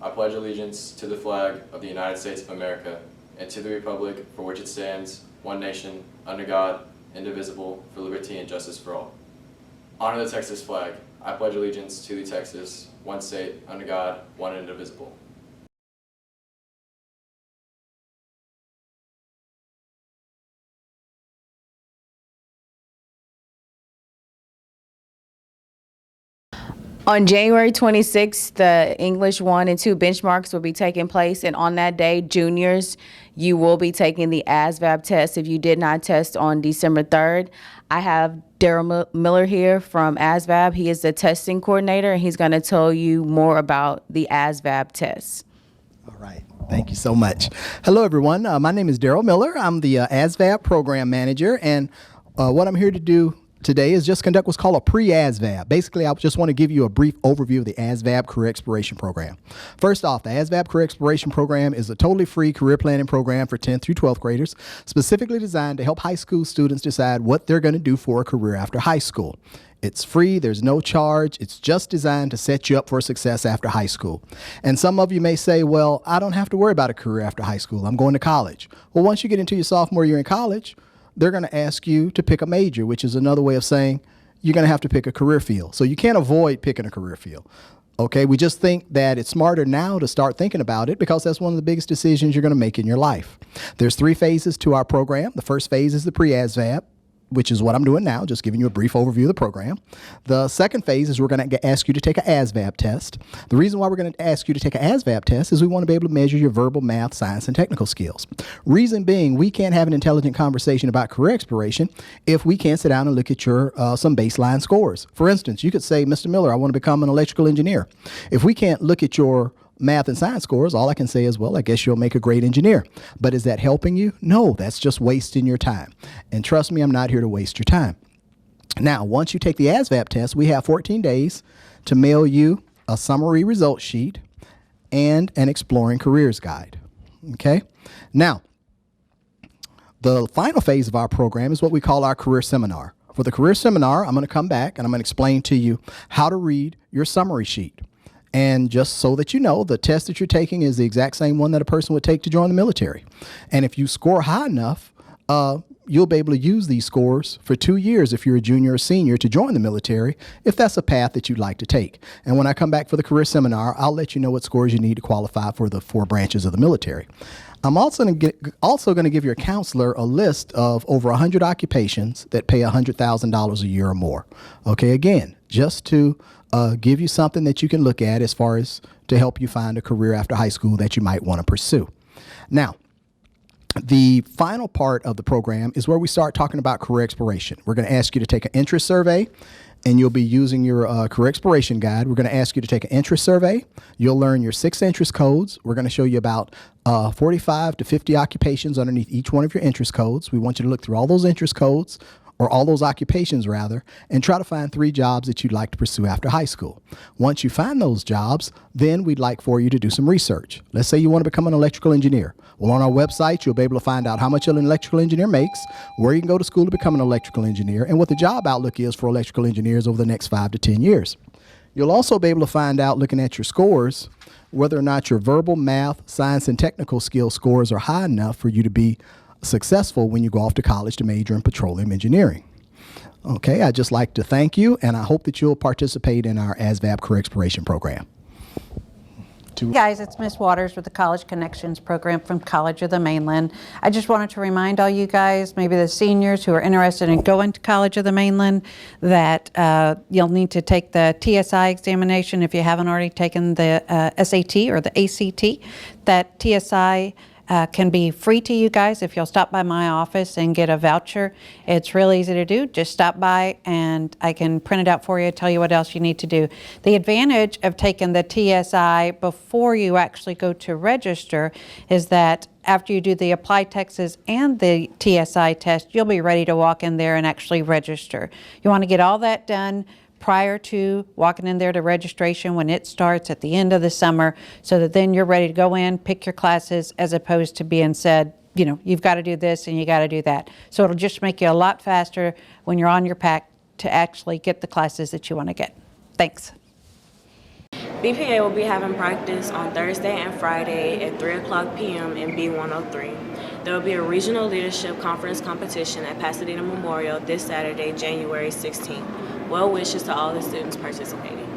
I pledge allegiance to the flag of the United States of America and to the republic for which it stands, one nation, under God, indivisible, for liberty and justice for all. Honor the Texas flag. I pledge allegiance to the Texas, one state, under God, one and indivisible. On January 26th, the English 1 and 2 benchmarks will be taking place, and on that day, juniors, you will be taking the ASVAB test if you did not test on December 3rd. I have Daryl Miller here from ASVAB. He is the testing coordinator, and he's going to tell you more about the ASVAB test. All right. Thank you so much. Hello, everyone. My name is Daryl Miller. I'm the ASVAB program manager, and what I'm here to do today is just conduct what's called a pre-ASVAB. Basically, I just want to give you a brief overview of the ASVAB Career Exploration Program. First off, the ASVAB Career Exploration Program is a totally free career planning program for 10th through 12th graders, specifically designed to help high school students decide what they're going to do for a career after high school. It's free, there's no charge, it's just designed to set you up for success after high school. And some of you may say, well, I don't have to worry about a career after high school, I'm going to college. Well, once you get into your sophomore year in college, they're going to ask you to pick a major, which is another way of saying you're going to have to pick a career field. So you can't avoid picking a career field. Okay, we just think that it's smarter now to start thinking about it because that's one of the biggest decisions you're going to make in your life. There's 3 phases to our program. The first phase is the pre-ASVAB, which is what I'm doing now, just giving you a brief overview of the program. The second phase is we're going to ask you to take an ASVAB test. The reason why we're going to ask you to take an ASVAB test is we want to be able to measure your verbal, math, science, and technical skills. Reason being, we can't have an intelligent conversation about career exploration if we can't sit down and look at your some baseline scores. For instance, you could say, Mr. Miller, I want to become an electrical engineer. If we can't look at your math and science scores, all I can say is, well, I guess you'll make a great engineer. But is that helping you? No, that's just wasting your time. And trust me, I'm not here to waste your time. Now, once you take the ASVAB test, we have 14 days to mail you a summary results sheet and an exploring careers guide. Okay? Now, the final phase of our program is what we call our career seminar. For the career seminar, I'm going to come back and I'm going to explain to you how to read your summary sheet. And just so that you know, the test that you're taking is the exact same one that a person would take to join the military. And if you score high enough, you'll be able to use these scores for 2 years if you're a junior or senior to join the military, if that's a path that you'd like to take. And when I come back for the career seminar, I'll let you know what scores you need to qualify for the 4 branches of the military. I'm also going to give your counselor a list of over 100 occupations that pay $100,000 a year or more. Okay, again, just to give you something that you can look at as far as to help you find a career after high school that you might want to pursue. Now, the final part of the program is where we start talking about career exploration. We're going to ask you to take an interest survey, and you'll be using your career exploration guide. We're going to ask you to take an interest survey. You'll learn your 6 interest codes. We're going to show you about 45 to 50 occupations underneath each one of your interest codes. We want you to look through all those interest codes, or all those occupations rather, and try to find 3 jobs that you'd like to pursue after high school. Once you find those jobs, then we'd like for you to do some research. Let's say you want to become an electrical engineer. Well, on our website, you'll be able to find out how much an electrical engineer makes, where you can go to school to become an electrical engineer, and what the job outlook is for electrical engineers over the next 5 to 10 years. You'll also be able to find out, looking at your scores, whether or not your verbal, math, science, and technical skill scores are high enough for you to be successful when you go off to college to major in petroleum engineering. Okay, I'd just like to thank you, and I hope that you'll participate in our ASVAB Career Exploration Program. Hey guys, it's Miss Waters with the College Connections program from College of the Mainland. I just wanted to remind all you guys, maybe the seniors who are interested in going to College of the Mainland, that you'll need to take the TSI examination if you haven't already taken the SAT or the ACT. That TSI can be free to you guys if you'll stop by my office and get a voucher. It's real easy to do. Just stop by and I can print it out for you, tell you what else you need to do. The advantage of taking the TSI before you actually go to register is that after you do the Apply Texas and the TSI test, you'll be ready to walk in there and actually register. You want to get all that done prior to walking in there to registration when it starts at the end of the summer, so that then you're ready to go in, pick your classes, as opposed to being said, you know, you've got to do this and you got to do that. So it'll just make you a lot faster when you're on your pack to actually get the classes that you want to get. Thanks. BPA will be having practice on Thursday and Friday at 3 o'clock p.m. in B103. There will be a regional leadership conference competition at Pasadena Memorial this Saturday, January 16th. Well wishes to all the students participating.